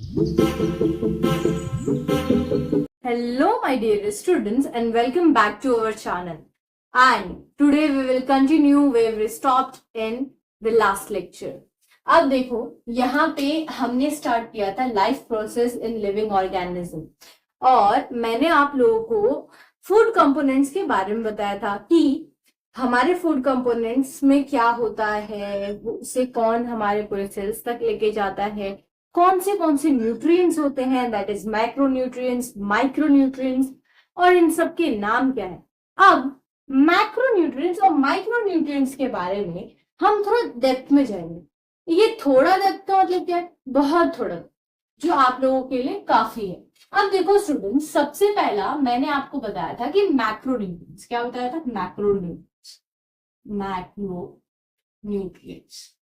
Hello, my dear students, and welcome back to our channel. And today we will continue where we stopped in the last lecture. अब देखो यहाँ पे हमने start किया था life process in living organism, और मैंने आप लोगों को फूड कंपोनेंट्स के बारे में बताया था कि हमारे फूड कंपोनेंट्स में क्या होता है, उसे कौन हमारे पूरे सेल्स तक लेके जाता है, कौन से न्यूट्रिएंट्स होते हैं, दैट इज मैक्रोन्यूट्रिएंट्स, माइक्रोन्यूट्रिएंट्स, और इन सब के नाम क्या है। अब मैक्रोन्यूट्रिएंट्स और माइक्रोन्यूट्रिएंट्स के बारे में हम थोड़ा डेप्थ में जाएंगे। ये थोड़ा डेप्थ का मतलब क्या है? बहुत थोड़ा, जो आप लोगों के लिए काफी है। अब देखो स्टूडेंट्स, सबसे पहला मैंने आपको बताया था कि मैक्रोन्यूट्रिएंट्स, क्या बताया था? मैक्रोन्यूट्रिएंट्स।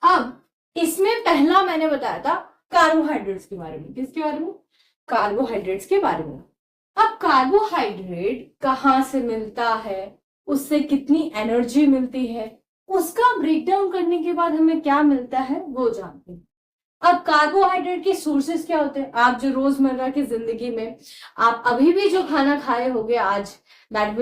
अब इसमें पहला मैंने बताया था कार्बोहाइड्रेट्स के बारे में। किसके बारे में? कार्बोहाइड्रेट्स के बारे में। अब कार्बोहाइड्रेट कहाँ से मिलता है, उससे कितनी एनर्जी मिलती है, उसका ब्रेकडाउन करने के बाद हमें क्या मिलता है वो जानते हैं। अब कार्बोहाइड्रेट के सोर्सेस क्या होते हैं? आप जो रोजमर्रा की जिंदगी में आप अभी भी जो खाना खाए होंगे आज, that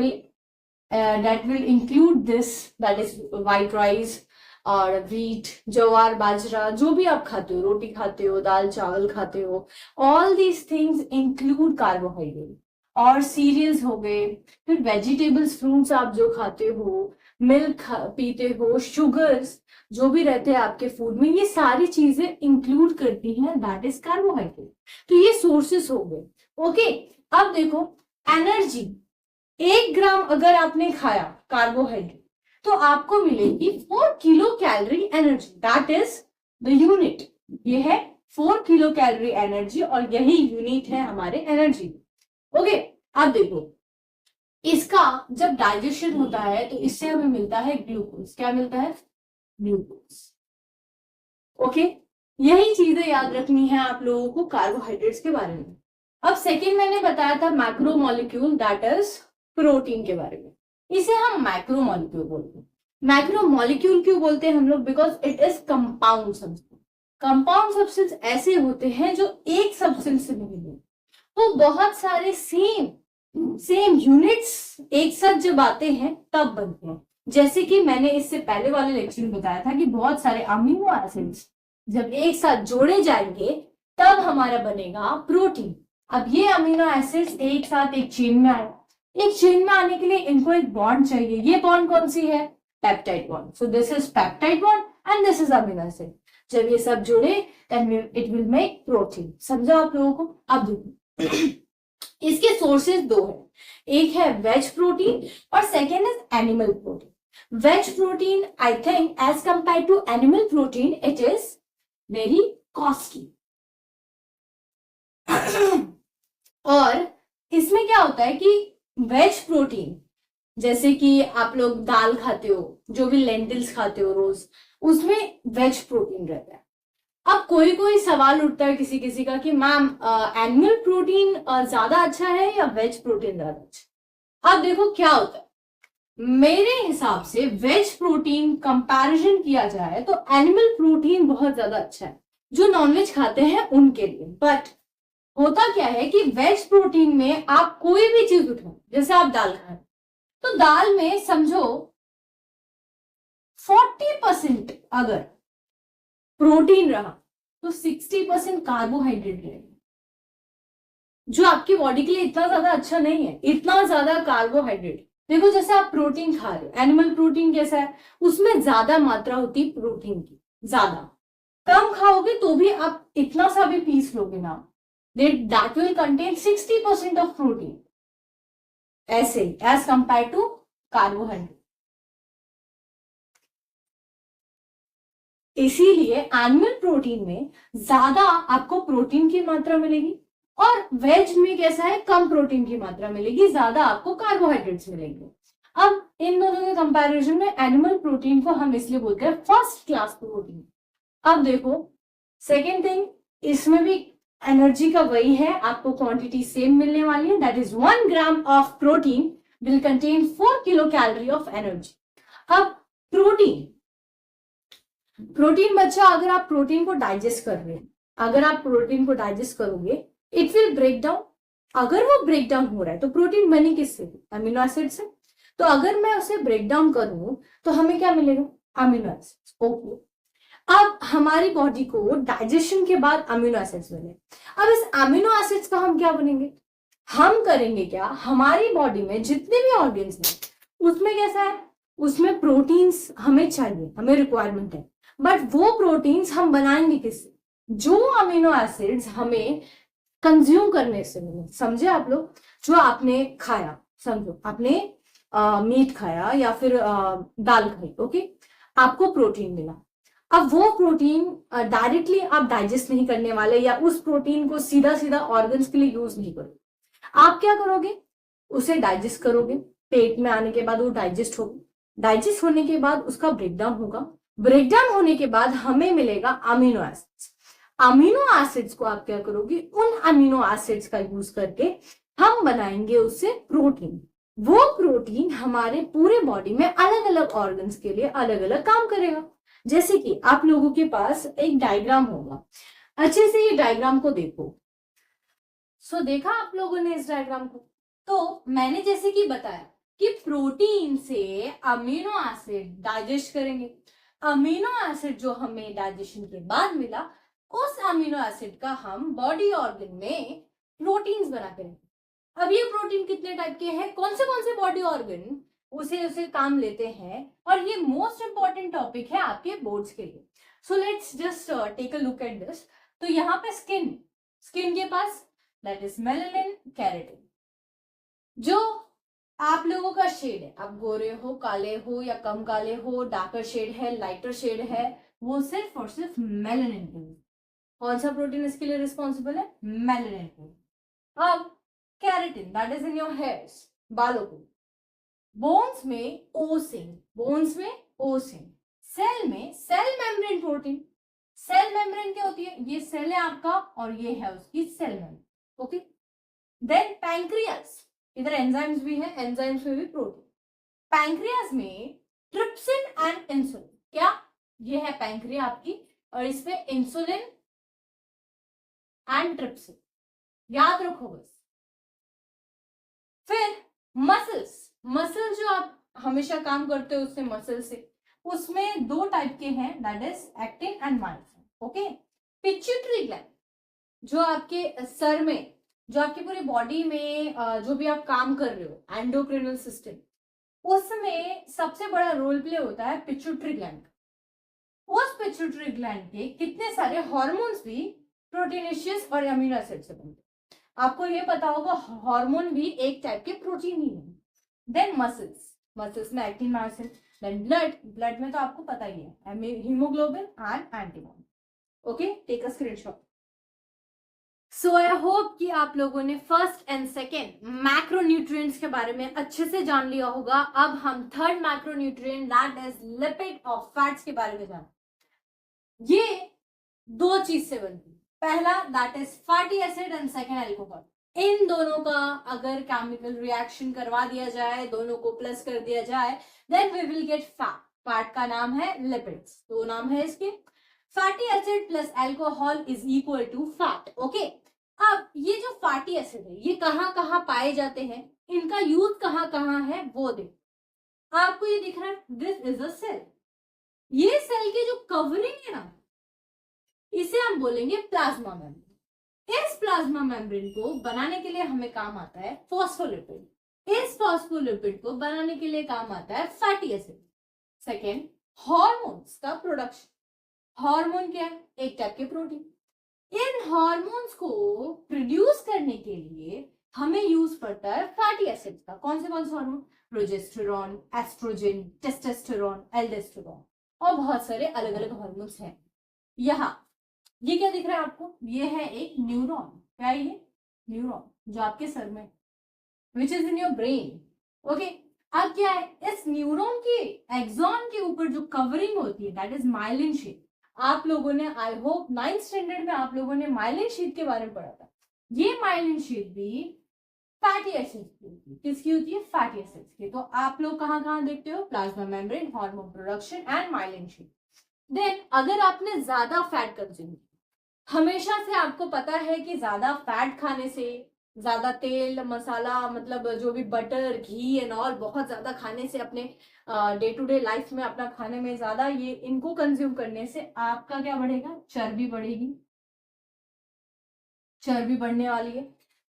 will include this, that is white rice और व्हीट, ज्वार, बाजरा, जो भी आप खाते हो, रोटी खाते हो, दाल चावल खाते हो, all these things include carbohydrate. और सीरियल्स हो गए, फिर वेजिटेबल्स, फ्रूट्स आप जो खाते हो, मिल्क पीते हो, शुगर्स जो भी रहते हैं आपके फूड में, ये सारी चीजें इंक्लूड करती हैं, दैट इज कार्बोहाइड्रेट। तो ये सोर्सेस हो गए। ओके, अब देखो एनर्जी, 1 ग्राम अगर आपने खाया कार्बोहाइड्रेट तो आपको मिलेगी 4 kilo calorie energy, that is the unit. ये है 4 किलो कैलोरी एनर्जी, और यही यूनिट है हमारे एनर्जी। ओके, अब देखो इसका जब डाइजेशन होता है तो इससे हमें मिलता है ग्लूकोज। क्या मिलता है? ग्लूकोज। ओके, यही चीजें याद रखनी है आप लोगों को कार्बोहाइड्रेट्स के बारे में। अब सेकेंड मैंने बताया था macro molecule, that is protein के बारे में। इसे हम मैक्रो मॉलिक्यूल बोलते हैं। मैक्रो मॉलिक्यूल क्यों बोलते हैं हम लोग? Because it is compound substance. Compound substance ऐसे होते हैं जो एक सब्सटेंस से नहीं बने, वो बहुत सारे सेम यूनिट्स एक साथ जब आते हैं तब बनते हैं। जैसे कि मैंने इससे पहले वाले लेक्चर में बताया था कि बहुत सारे अमीनो एसिड्स जब एक साथ जोड़े जाएंगे तब हमारा बनेगा प्रोटीन। अब ये अमीनो एसिड्स एक साथ एक चेन में आए, एक चेन में आने के लिए इनको एक बॉन्ड चाहिए। ये बॉन्ड कौन सी है? Peptide bond. So this is peptide bond and this is amino acid. जब ये सब जुड़े then it will make protein. समझा आप लोगों को? अब देखो इसके सोर्सेज 2 है, एक है वेज प्रोटीन और second is animal protein. Veg protein I think as compare to animal protein it is very costly. और इसमें क्या होता है कि वेज प्रोटीन, जैसे कि आप लोग दाल खाते हो, जो भी लेंटिल्स खाते हो रोज, उसमें वेज प्रोटीन रहता है। अब कोई सवाल उठता है किसी किसी का कि मैम एनिमल प्रोटीन ज्यादा अच्छा है या वेज प्रोटीन ज्यादा अच्छा? अब देखो क्या होता है, मेरे हिसाब से वेज प्रोटीन कंपैरिजन किया जाए तो एनिमल प्रोटीन बहुत ज्यादा अच्छा है जो नॉनवेज खाते हैं उनके लिए। बट होता क्या है कि वेज प्रोटीन में आप कोई भी चीज उठाओ, जैसे आप दाल खाएं तो दाल में समझो 40% अगर प्रोटीन रहा तो 60% कार्बोहाइड्रेट रहेगा, जो आपकी बॉडी के लिए इतना ज्यादा अच्छा नहीं है। इतना ज्यादा कार्बोहाइड्रेट, देखो जैसे आप प्रोटीन खा रहे हो, एनिमल प्रोटीन कैसा है, उसमें ज्यादा मात्रा होती है प्रोटीन की, ज्यादा। कम खाओगे तो भी आप इतना सा भी पीस लोगे ना, that will contain 60% of protein, ऐसे एज कंपेयर टू कार्बोहाइड्रेट। इसीलिए एनिमल प्रोटीन में ज्यादा आपको प्रोटीन की मात्रा मिलेगी और वेज में कैसा है, कम प्रोटीन की मात्रा मिलेगी, ज्यादा आपको कार्बोहाइड्रेट्स मिलेंगे। अब इन दोनों के कंपैरिजन में एनिमल प्रोटीन को हम इसलिए बोलते हैं फर्स्ट क्लास प्रोटीन। अब देखो सेकेंड थिंग, इसमें भी एनर्जी का वही है, आपको क्वांटिटी सेम मिलने वाली है, that is 1 gram of protein will contain 4 kilo calorie of energy. अब प्रोटीन प्रोटीन बच्चा, अगर आप प्रोटीन को डाइजेस्ट कर रहे हैं, अगर आप प्रोटीन को डाइजेस्ट करोगे, इट विल ब्रेक डाउन। अगर वो ब्रेक डाउन हो रहा है तो प्रोटीन बनी किससे? अमीनो एसिड से। तो अगर मैं उसे ब्रेक डाउन करूं तो हमें क्या मिलेगा? Amino acids. ओके, अब हमारी बॉडी को डाइजेशन के बाद अमीनो एसिड्स मिले। अब इस अमीनो एसिड्स का हम क्या बनेंगे? हम करेंगे क्या, हमारी बॉडी में जितने भी ऑर्गन्स हैं उसमें कैसा है, उसमें प्रोटीन्स हमें चाहिए, हमें रिक्वायरमेंट है, बट वो प्रोटीन्स हम बनाएंगे किससे? जो अमीनो एसिड्स हमें कंज्यूम करने से मिले। समझे आप लोग? जो आपने खाया, समझो आपने मीट खाया या फिर दाल खाई, ओके, आपको प्रोटीन मिला। अब वो प्रोटीन डायरेक्टली आप डाइजेस्ट नहीं करने वाले, या उस प्रोटीन को सीधा सीधा ऑर्गन्स के लिए यूज नहीं करोगे। आप क्या करोगे? उसे डाइजेस्ट करोगे, पेट में आने के बाद वो डाइजेस्ट होगा, डाइजेस्ट होने के बाद उसका ब्रेकडाउन होगा, ब्रेकडाउन होने के बाद हमें मिलेगा अमीनो एसिड्स। अमीनो एसिड्स को आप क्या करोगे? उन अमीनो एसिड्स का यूज करके हम बनाएंगे उससे प्रोटीन। वो प्रोटीन हमारे पूरे बॉडी में अलग अलग ऑर्गन्स के लिए अलग अलग काम करेगा। जैसे कि आप लोगों के पास एक डायग्राम होगा, अच्छे से ये डायग्राम को देखो। सो देखा आप लोगों ने इस डायग्राम को? तो मैंने जैसे कि बताया कि प्रोटीन से अमीनो एसिड डाइजेस्ट करेंगे, अमीनो एसिड जो हमें डाइजेशन के बाद मिला, उस अमीनो एसिड का हम बॉडी ऑर्गन में प्रोटीन्स बना करेंगे। अब ये प्रोटीन कितने टाइप के हैं, कौन से बॉडी ऑर्गन उसे उसे काम लेते हैं, और ये मोस्ट इंपॉर्टेंट टॉपिक है आपके बोर्ड्स के लिए। So let's just take a look at this. तो यहाँ पे स्किन, स्किन के पास दैट इज मेलानिन, केराटिन। जो आप लोगों का शेड है, आप गोरे हो, काले हो या कम काले हो, डार्कर शेड है, लाइटर शेड है, वो सिर्फ और सिर्फ मेलानिन के लिए। कौन सा प्रोटीन इसके लिए रिस्पॉन्सिबल है? मेलानिन। अब keratin that is in your hairs, बालों को। बोन्स में ओसिन, बोन्स में ओसिन। सेल में cell membrane protein. Cell membrane क्या होती है? ये सेल है आपका और ये है उसकी cell membrane, okay. Then pancreas, इधर एंजाइम्स भी है, एंजाइम्स में भी प्रोटीन। पैंक्रियास में ट्रिप्सिन एंड इंसुलिन। क्या? ये है पैंक्रिया आपकी, और इसमें इंसुलिन एंड ट्रिप्सिन, याद रखो बस। फिर मसल्स, मसल जो आप हमेशा काम करते हो उससे, मसल से, उसमें दो टाइप के हैं, that is actin and myosin, okay. Pituitary gland, जो आपके सर में, जो आपकी पूरी बॉडी में जो भी आप काम कर रहे हो, एंडोक्रिनल सिस्टम, उसमें सबसे बड़ा रोल प्ले होता है पिट्यूटरी ग्लैंड। उस पिट्यूटरी ग्लैंड के कितने सारे हार्मोन्स भी प्रोटीनेशियस और अमीनो एसिड से बनते हैं। आपको ये पता होगा हार्मोन भी एक टाइप के प्रोटीन ही है। देन मसल्स, मसल्स में actin, myosin. Then blood, blood में तो आपको पता ही है, haemoglobin and antibody, okay. Take a screenshot. So I hope कि आप लोगों ने फर्स्ट एंड सेकेंड मैक्रोन्यूट्रिएंट्स के बारे में अच्छे से जान लिया होगा। अब हम third macronutrient that is lipid और फैट्स के बारे में जान। ये दो चीज से बनती है, पहला that is fatty acid and second alcohol. इन दोनों का अगर केमिकल रिएक्शन करवा दिया जाए, दोनों को प्लस कर दिया जाए, then we will get fat. Fat का नाम है लिपिड्स, दो नाम है इसके। Fatty acid plus alcohol is equal to fat, okay. अब ये जो फैटी एसिड है, ये कहाँ कहाँ पाए जाते हैं, इनका यूज कहाँ कहाँ है वो देखो। आपको ये दिख रहा है, दिस इज अ सेल। ये सेल की जो कवरिंग है ना, इसे हम बोलेंगे प्लाज्मा मेम्ब्रेन। इस प्लाज्मा मेम्ब्रेन को बनाने के लिए हमें काम आता है फॉस्फोलिपिड। इस फॉस्फोलिपिड को बनाने के लिए काम आता है फैटी एसिड। सेकेंड, हार्मोन्स का प्रोडक्शन। हार्मोन क्या है? एक टाइप के प्रोटीन। इन हार्मोन्स को प्रोड्यूस करने के लिए हमें यूज पड़ता है फैटी एसिड का। कौन से hormone? Progesterone, oestrogen, testosterone, aldosterone, और बहुत सारे अलग अलग हार्मोन्स हैं। यहाँ ये क्या दिख रहा है आपको? ये है एक न्यूरॉन। क्या है ये? न्यूरॉन, जो आपके सर में, which is in your brain, okay. अब क्या है, इस न्यूरॉन के एक्सॉन के ऊपर जो कवरिंग होती है दैट इज माइलिन शीट। आप लोगों ने, आई होप 9th स्टैंडर्ड में आप लोगों ने माइलिन शीट के बारे में पढ़ा था। ये माइलिन शीट भी फैटी एसिड्स की होती है। किसकी होती है? फैटी एसिड्स की। तो आप लोग कहाँ कहाँ देखते हो? Plasma membrane, hormone production and myelin sheet. Then अगर आपने ज्यादा फैट कंज्यूम, हमेशा से आपको पता है कि ज्यादा फैट खाने से, ज्यादा तेल मसाला मतलब जो भी बटर घी एंड ऑल बहुत ज्यादा खाने से, अपने डे टू डे लाइफ में अपना खाने में ज्यादा ये इनको कंज्यूम करने से आपका क्या बढ़ेगा, चर्बी बढ़ेगी, चर्बी बढ़ने वाली है,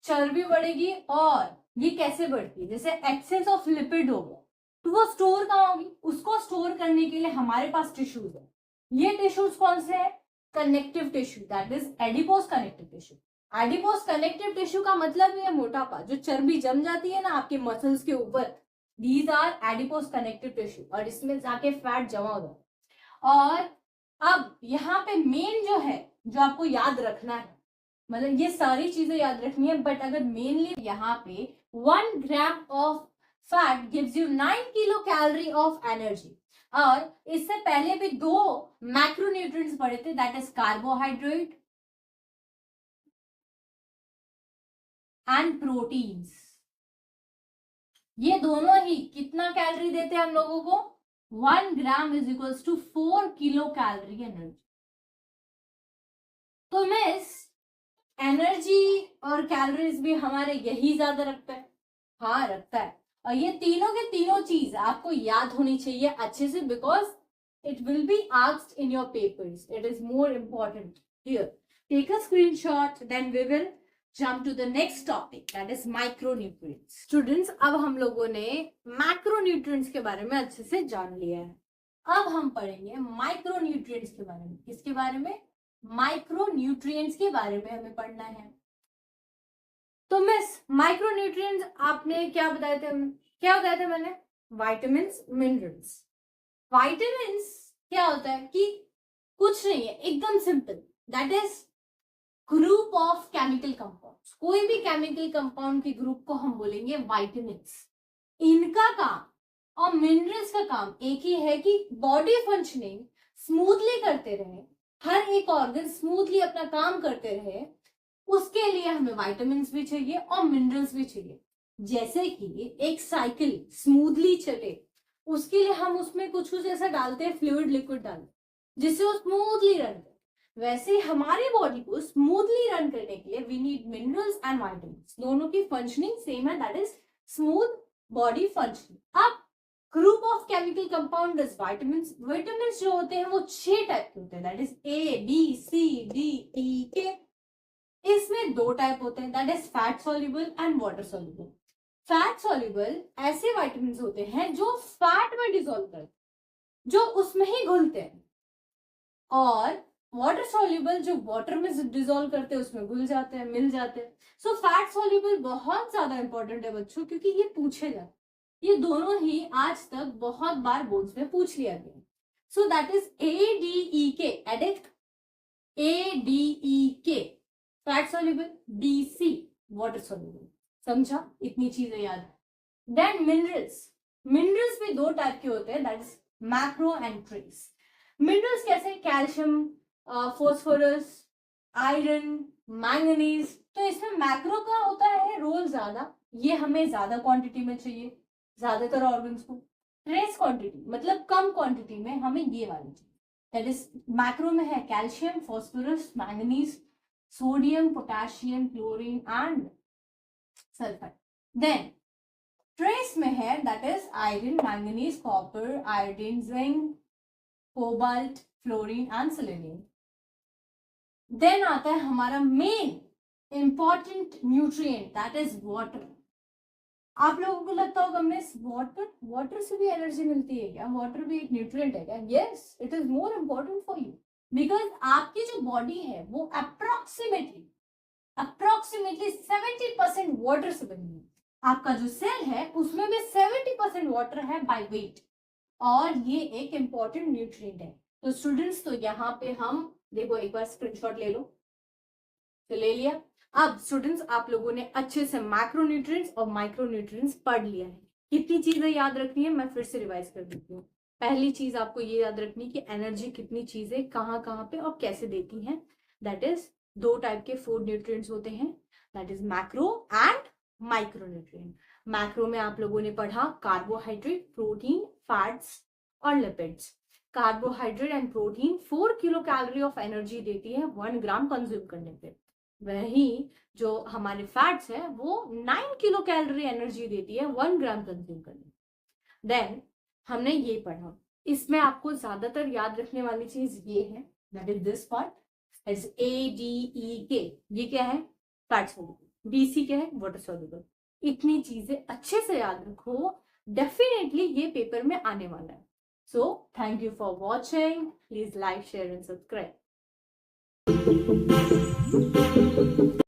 चर्बी बढ़ेगी। और ये कैसे बढ़ती है, जैसे एक्सेस ऑफ लिपिड हो गया तो वो स्टोर कहाँ होगी, उसको स्टोर करने के लिए हमारे पास टिश्यूज है। ये टिश्यूज कौन से है, connective tissue, that is adipose connective tissue. Adipose connective tissue का मतलब ये मोटापा, जो चर्बी जम जाती है ना आपके मसल्स के ऊपर, these are adipose connective tissue, और इसमें जाके फैट जमा हो जाता है। और अब यहाँ पे मेन जो है, जो आपको याद रखना है, मतलब ये सारी चीजें याद रखनी है, बट अगर मेनली यहाँ पे 1 gram of fat gives you 9 kilo calorie of energy. और इससे पहले भी 2 मैक्रोन्यूट्रिएंट्स पढ़े थे, that is carbohydrate and proteins. ये दोनों ही कितना कैलोरी देते हैं हम लोगों को, 1 gram is equals to 4 kilo calorie energy. तो मिस एनर्जी और कैलोरीज भी हमारे यही ज्यादा रखता है, हाँ रखता है। और ये तीनों के तीनों चीज आपको याद होनी चाहिए अच्छे से, because it will be asked in your papers, it is more important here. Take a screenshot, then we will jump to the next topic, that is micronutrients. Students, अब हम लोगों ने मैक्रोन्यूट्रिएंट्स के बारे में अच्छे से जान लिया है। अब हम पढ़ेंगे माइक्रोन्यूट्रिएंट्स के बारे में। किसके बारे में, माइक्रोन्यूट्रिएंट्स के बारे में हमें पढ़ना है। तो मिस माइक्रोन्यूट्रिएंट्स आपने क्या बताए थे, क्या बताया था मैंने, विटामिन्स मिनरल्स। विटामिन्स क्या होता है कि कुछ नहीं है, एकदम simple, that is group of chemical compounds. कोई भी केमिकल कंपाउंड के ग्रुप को हम बोलेंगे विटामिन्स। इनका काम और मिनरल्स का काम एक ही है कि बॉडी फंक्शनिंग स्मूथली करते रहे, हर एक ऑर्गन स्मूथली अपना काम करते रहे, उसके लिए हमें विटामिन्स भी चाहिए और मिनरल्स भी चाहिए। जैसे कि एक साइकिल स्मूथली चले, उसके लिए हम उसमें कुछ कुछ ऐसा डालते हैं, फ्लूइड लिक्विड डालते जिससे वो स्मूथली रन करे। वैसे हमारी बॉडी को स्मूथली रन करने के लिए we need minerals and vitamins. दोनों की फंक्शनिंग सेम है, that is smooth body functioning. अब group of chemical compound is vitamins. Vitamins जो होते हैं वो 6 टाइप के होते हैं, that is A B C D E K. इसमें 2 टाइप होते हैं, that is fat soluble and water soluble. Fat soluble ऐसे विटामिन्स होते हैं जो फैट में डिसॉल्व करते हैं, जो उसमें ही घुलते हैं, और वाटर सॉल्युबल जो वाटर में डिसॉल्व करते हैं, उसमें घुल जाते हैं, मिल जाते हैं। सो फैट सॉल्युबल बहुत ज्यादा इंपॉर्टेंट है बच्चों, क्योंकि ये पूछे जाते, ये दोनों ही आज तक बहुत बार बोर्ड्स में पूछ लिया गया। So that is ADEK, edict, ADEK fat soluble, BC water soluble. समझा, इतनी चीजें याद है। देन मिनरल्स, मिनरल्स भी 2 टाइप के होते हैं, that is macro and trace. Minerals कैसे, कैल्शियम, फॉस्फोरस, आयरन, मैंगनीज। तो इसमें मैक्रो का होता है रोल ज्यादा, ये हमें ज्यादा क्वांटिटी में चाहिए ज्यादातर ऑर्गन्स को। ट्रेस क्वांटिटी मतलब कम क्वांटिटी में हमें ये वाली चाहिए, दैट इज मैक्रो में है calcium, phosphorus, manganese, sodium, potassium, chlorine and sulphur. Then trace में है that is iron, manganese, copper, iodine, zinc, cobalt, fluorine and selenium. Then आता है हमारा main important nutrient, that is water. आप लोगों को लगता होगा मिस वाटर से भी एनर्जी मिलती है क्या, वाटर भी एक न्यूट्रिएंट है क्या? Yes, it is more important for you, because आपकी जो बॉडी है वो अप्रोक्सीमेटली 70% वाटर से बनी है। आपका जो सेल है उसमें भी 70% वाटर है बाय वेट, और ये एक इंपॉर्टेंट न्यूट्रिएंट है। तो स्टूडेंट्स, तो यहाँ पे हम देखो, एक बार स्क्रीनशॉट ले लो, तो ले लिया। अब स्टूडेंट्स, आप लोगों ने अच्छे से मैक्रोन्यूट्रिएंट्स और माइक्रोन्यूट्रिएंट्स पढ़ लिया है। कितनी चीजें याद रखनी है, मैं फिर से रिवाइज कर देती हूँ। पहली चीज आपको ये याद रखनी कि एनर्जी कितनी चीजें कहाँ पे और कैसे देती हैं, दैट इज 2 टाइप के फूड न्यूट्रिएंट्स होते हैं, that is macro and micronutrient. Macro में आप लोगों ने पढ़ा कार्बोहाइड्रेट, प्रोटीन, फैट्स और lipids. Carbohydrate and protein 4 kilo calorie of energy देती है 1 ग्राम कंज्यूम करने पे। वहीं जो हमारे फैट्स है वो 9 किलो कैलोरी एनर्जी देती है 1 ग्राम कंज्यूम करने पे। देन हमने ये पढ़ा, इसमें आपको ज्यादातर याद रखने वाली चीज ये है, that is this part is ADEK। ये क्या है? Fat soluble. BC क्या है? Water soluble. इतनी चीजें अच्छे से याद रखो, डेफिनेटली ये पेपर में आने वाला है। So, thank you for watching. Please like, share and subscribe.